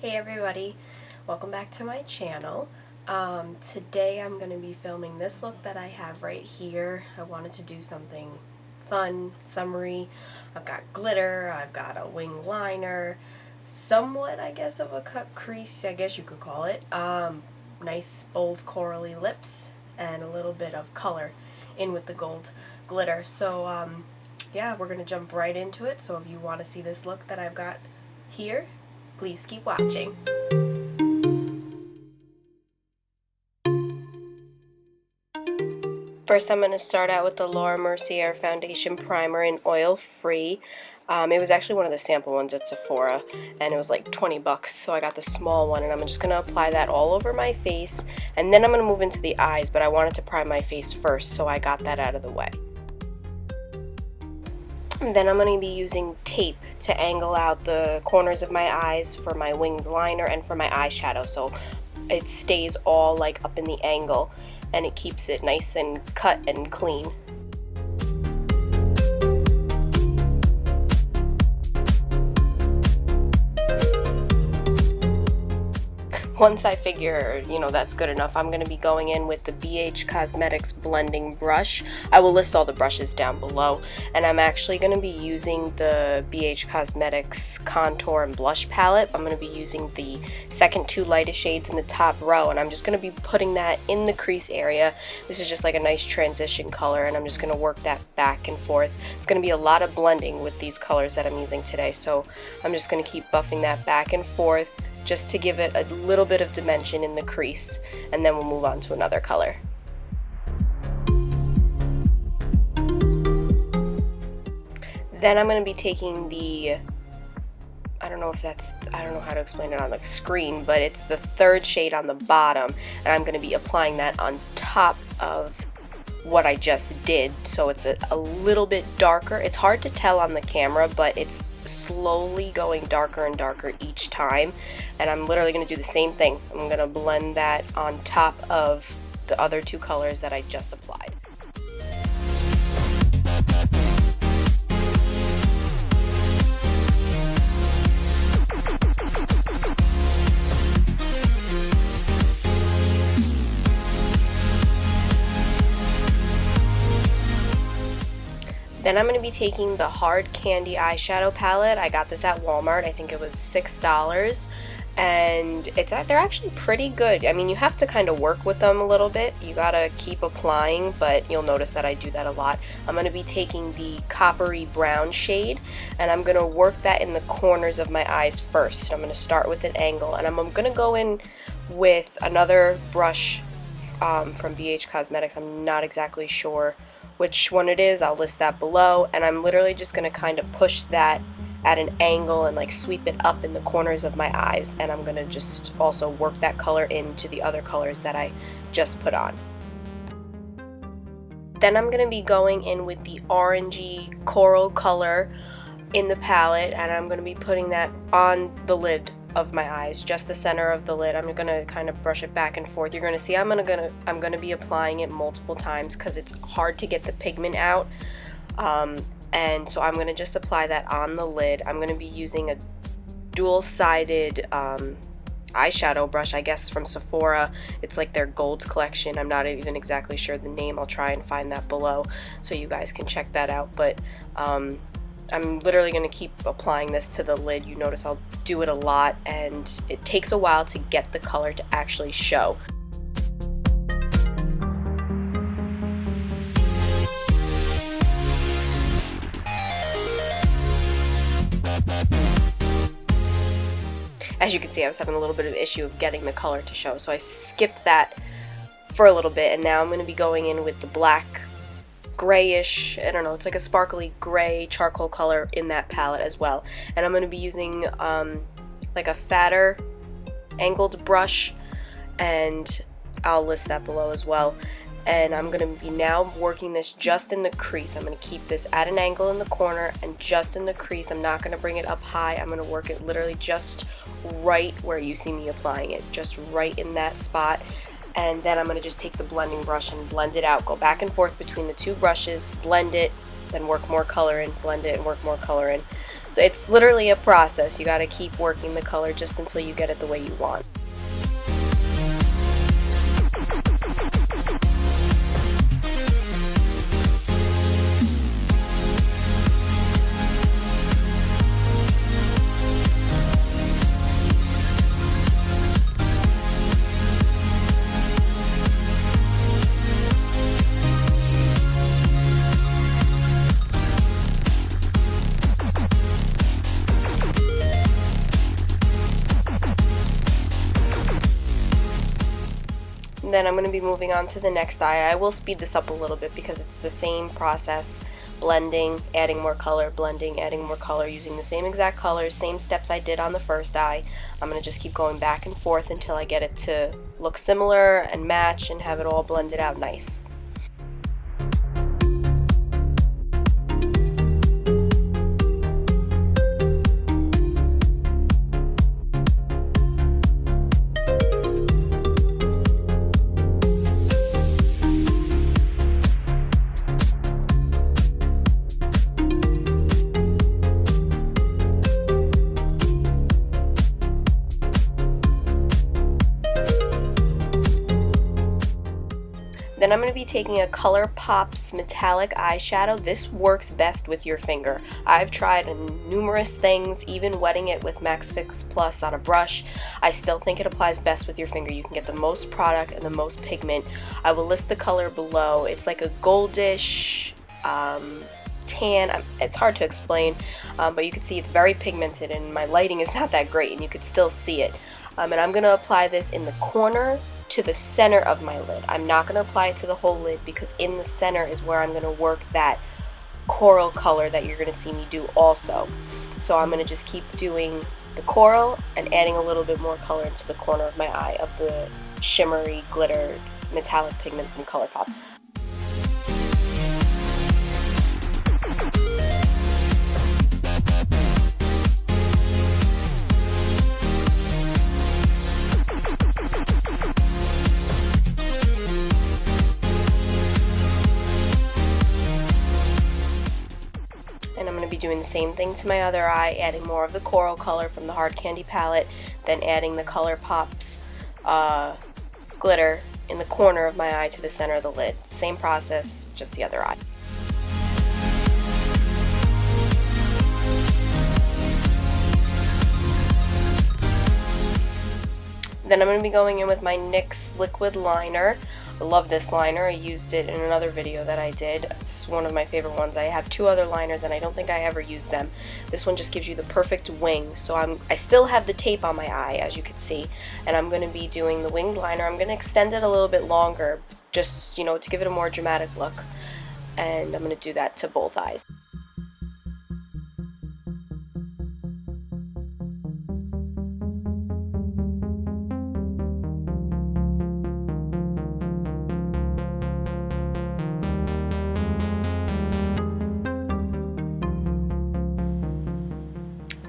Hey everybody, welcome back to my channel. Today I'm going to be filming this look that I have right here. I wanted to do something fun, summery. I've got glitter, I've got a wing liner, somewhat I guess of a cut crease, I guess you could call it. Nice bold corally lips and a little bit of color in with the gold glitter. So yeah, we're going to jump right into it. So if you want to see this look that I've got here, please keep watching. First, I'm going to start out with the Mercier Foundation Primer in Oil Free. It was actually one of the sample ones at Sephora, and it was like 20 bucks, so I got the small one, and I'm just going to apply that all over my face, and then I'm going to move into the eyes, but I wanted to prime my face first, so I got that out of the way. And then I'm going to be using tape to angle out the corners of my eyes for my winged liner and for my eyeshadow, so it stays all like up in the angle and it keeps it nice and cut and clean. Once I figure, that's good enough, I'm going to be going in with the BH Cosmetics blending brush. I will list all the brushes down below, and I'm actually going to be using the BH Cosmetics contour and blush palette. I'm going to be using the second two lightest shades in the top row, and I'm just going to be putting that in the crease area. This is just like a nice transition color, and I'm just going to work that back and forth. It's going to be a lot of blending with these colors that I'm using today, so I'm just going to keep buffing that back and forth, just to give it a little bit of dimension in the crease, and then we'll move on to another color. Then I'm going to be taking the, I don't know how to explain it on the screen, but it's the third shade on the bottom, and I'm going to be applying that on top of what I just did, so it's a little bit darker. It's hard to tell on the camera, but it's slowly going darker and darker each time, and I'm literally going to do the same thing. I'm going to blend that on top of the other two colors that I just applied. Then I'm going to be taking the Hard Candy eyeshadow palette. I got this at Walmart. I think it was $6, and they're actually pretty good. I mean, you have to kind of work with them a little bit. You gotta keep applying, but you'll notice that I do that a lot. I'm going to be taking the coppery brown shade, and I'm going to work that in the corners of my eyes first. I'm going to start with an angle, and I'm going to go in with another brush from BH Cosmetics. I'm not exactly sure which one it is. I'll list that below, and I'm literally just going to kind of push that at an angle and like sweep it up in the corners of my eyes, and I'm going to just also work that color into the other colors that I just put on. Then I'm going to be going in with the orangey coral color in the palette, and I'm going to be putting that on the lid of my eyes, just the center of the lid. I'm going to kind of brush it back and forth. You're going to see I'm going to be applying it multiple times because it's hard to get the pigment out, and so I'm going to just apply that on the lid. I'm going to be using a dual-sided eyeshadow brush, I guess from Sephora. It's like their gold collection. I'm not even exactly sure the name. I'll try and find that below so you guys can check that out, but I'm literally going to keep applying this to the lid. You notice I'll do it a lot, and it takes a while to get the color to actually show. As you can see, I was having a little bit of issue of getting the color to show, so I skipped that for a little bit, and now I'm going to be going in with the black grayish, I don't know, it's like a sparkly gray charcoal color in that palette as well. And I'm going to be using like a fatter angled brush, and I'll list that below as well. And I'm going to be now working this just in the crease. I'm going to keep this at an angle in the corner and just in the crease. I'm not going to bring it up high. I'm going to work it literally just right where you see me applying it, just right in that spot. And then I'm going to just take the blending brush and blend it out. Go back and forth between the two brushes, blend it, then work more color in, blend it and work more color in. So it's literally a process. You gotta keep working the color just until you get it the way you want. Then I'm going to be moving on to the next eye. I will speed this up a little bit because it's the same process. Blending, adding more color, blending, adding more color, using the same exact colors, same steps I did on the first eye. I'm going to just keep going back and forth until I get it to look similar and match and have it all blended out nice. Then I'm going to be taking a Colourpop's metallic eyeshadow. This works best with your finger. I've tried numerous things, even wetting it with Max Fix Plus on a brush. I still think it applies best with your finger. You can get the most product and the most pigment. I will list the color below. It's like a goldish tan. It's hard to explain, but you can see it's very pigmented and my lighting is not that great and you could still see it. And I'm going to apply this in the corner to the center of my lid. I'm not going to apply it to the whole lid because in the center is where I'm going to work that coral color that you're going to see me do also. So I'm going to just keep doing the coral and adding a little bit more color into the corner of my eye of the shimmery glitter metallic pigment from Colourpop. Be doing the same thing to my other eye, adding more of the coral color from the Hard Candy palette, then adding the Colourpop's glitter in the corner of my eye to the center of the lid. Same process, just the other eye. Then I'm going to be going in with my NYX Liquid Liner. I love this liner. I used it in another video that I did. It's one of my favorite ones. I have two other liners and I don't think I ever used them. This one just gives you the perfect wing. So I still have the tape on my eye, as you can see, and I'm going to be doing the winged liner. I'm going to extend it a little bit longer, just, you know, to give it a more dramatic look. And I'm going to do that to both eyes.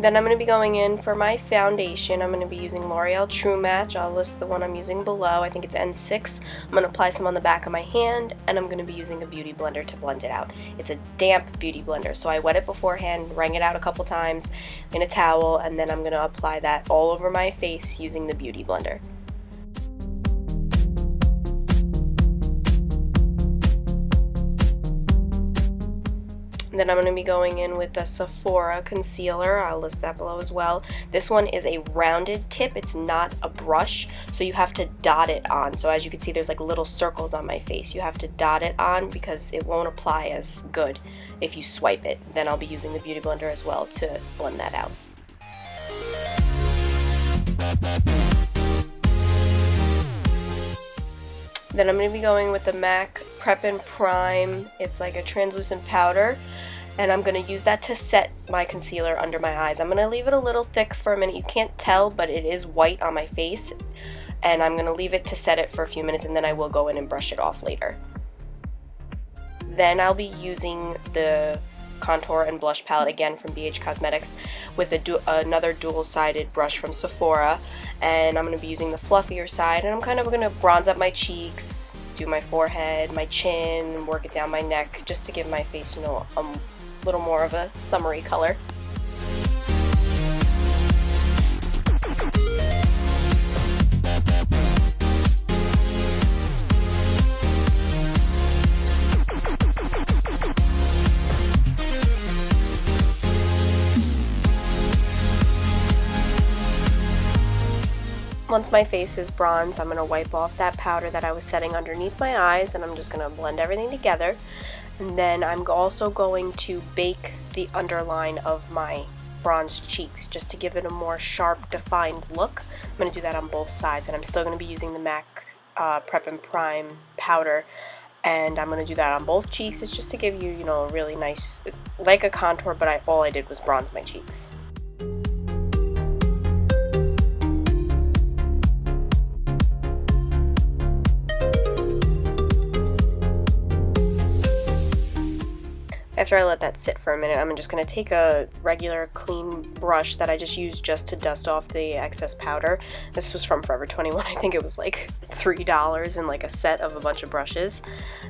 Then I'm going to be going in for my foundation. I'm going to be using Loreal True Match. I'll list the one I'm using below. I think it's N6. I'm going to apply some on the back of my hand, and I'm going to be using a beauty blender to blend it out. It's a damp beauty blender, so I wet it beforehand, wring it out a couple times in a towel, and then I'm going to apply that all over my face using the beauty blender. Then I'm going to be going in with the Sephora concealer. I'll list that below as well. This one is a rounded tip. It's not a brush, so you have to dot it on. So as you can see, there's like little circles on my face. You have to dot it on because it won't apply as good if you swipe it. Then I'll be using the Beauty Blender as well to blend that out. Then I'm going to be going with the MAC Prep and Prime. It's like a translucent powder, and I'm going to use that to set my concealer under my eyes. I'm going to leave it a little thick for a minute. You can't tell, but it is white on my face, and I'm going to leave it to set it for a few minutes, and then I will go in and brush it off later. Then I'll be using the contour and blush palette again from BH Cosmetics with another dual-sided brush from Sephora, and I'm going to be using the fluffier side, and I'm kind of going to bronze up my cheeks, do my forehead, my chin, work it down my neck, just to give my face, you know, a little more of a summery color. Once my face is bronzed, I'm going to wipe off that powder that I was setting underneath my eyes, and I'm just going to blend everything together. And then I'm also going to bake the underline of my bronzed cheeks just to give it a more sharp, defined look. I'm going to do that on both sides, and I'm still going to be using the MAC Prep and Prime powder, and I'm going to do that on both cheeks. It's just to give you, you know, a really nice, like a contour, but all I did was bronze my cheeks. After I let that sit for a minute, I'm just going to take a regular clean brush that I just used just to dust off the excess powder. This was from Forever 21. I think it was like $3 in like a set of a bunch of brushes.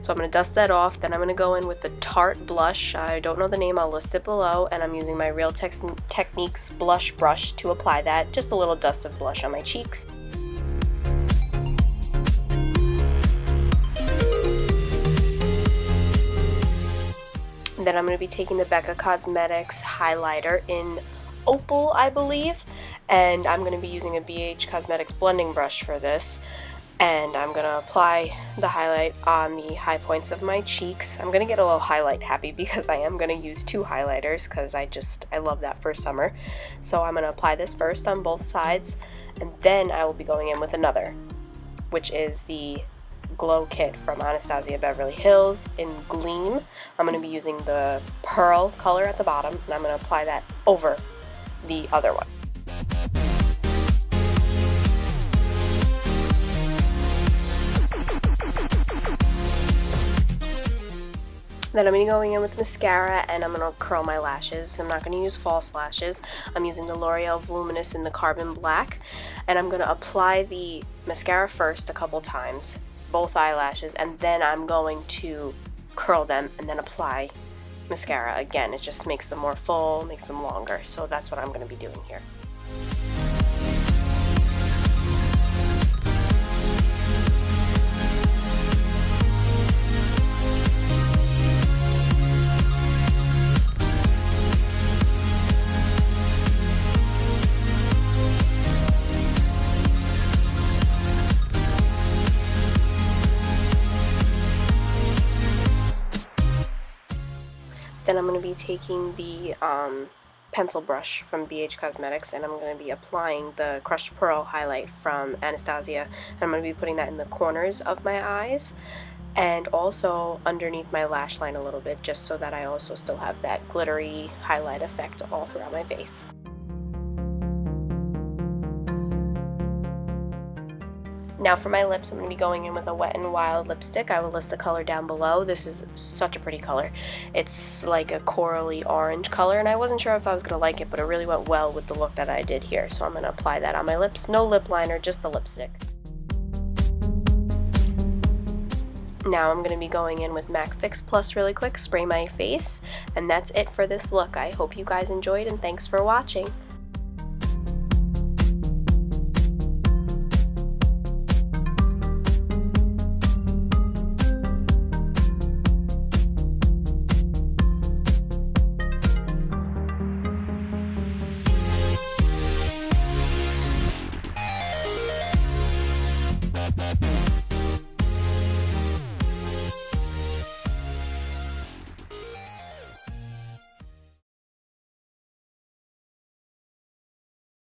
So I'm going to dust that off. Then I'm going to go in with the Tarte blush. I don't know the name, I'll list it below. And I'm using my Real Techniques blush brush to apply that. Just a little dust of blush on my cheeks. Then I'm going to be taking the Becca Cosmetics highlighter in Opal, I believe, and I'm going to be using a BH Cosmetics blending brush for this, and I'm going to apply the highlight on the high points of my cheeks. I'm going to get a little highlight happy because I am going to use 2 highlighters because I love that for summer. So I'm going to apply this first on both sides, and then I will be going in with another, which is the Glow Kit from Anastasia Beverly Hills in Gleam. I'm going to be using the pearl color at the bottom, and I'm going to apply that over the other one. Then I'm going to be going in with mascara, and I'm going to curl my lashes. I'm not going to use false lashes. I'm using the L'Oreal Voluminous in the Carbon Black, and I'm going to apply the mascara first a couple times, both eyelashes, and then I'm going to curl them and then apply mascara again. It just makes them more full, makes them longer. So that's what I'm going to be doing here. Then I'm going to be taking the pencil brush from BH Cosmetics, and I'm going to be applying the Crushed Pearl highlight from Anastasia. And I'm going to be putting that in the corners of my eyes and also underneath my lash line a little bit, just so that I also still have that glittery highlight effect all throughout my face. Now for my lips, I'm going to be going in with a Wet n Wild lipstick. I will list the color down below. This is such a pretty color. It's like a corally orange color, and I wasn't sure if I was going to like it, but it really went well with the look that I did here. So I'm going to apply that on my lips. No lip liner, just the lipstick. Now I'm going to be going in with MAC Fix Plus really quick, spray my face, and that's it for this look. I hope you guys enjoyed, and thanks for watching.